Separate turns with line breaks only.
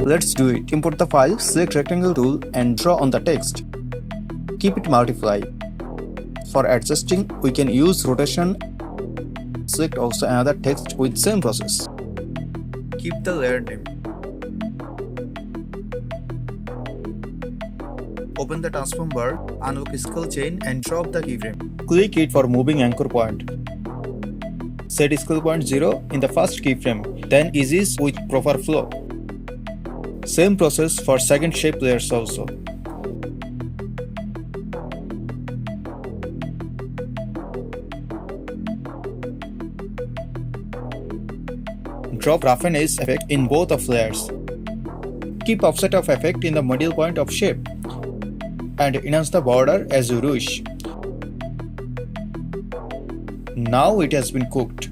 Let's do it. Import the file, select rectangle tool and draw on the text. Keep it multiply. For adjusting, we can use rotation. Select also another text with same process. Keep the layer name. Open the transform bar, unlock scale chain and drop the keyframe. Click it for moving anchor point. Set scale point 0 in the first keyframe, then eases with proper flow. Same process for second shape layers also. Drop roughen edge effect in both of layers. Keep offset of effect in the middle point of shape and enhance the border as you wish. Now it has been cooked.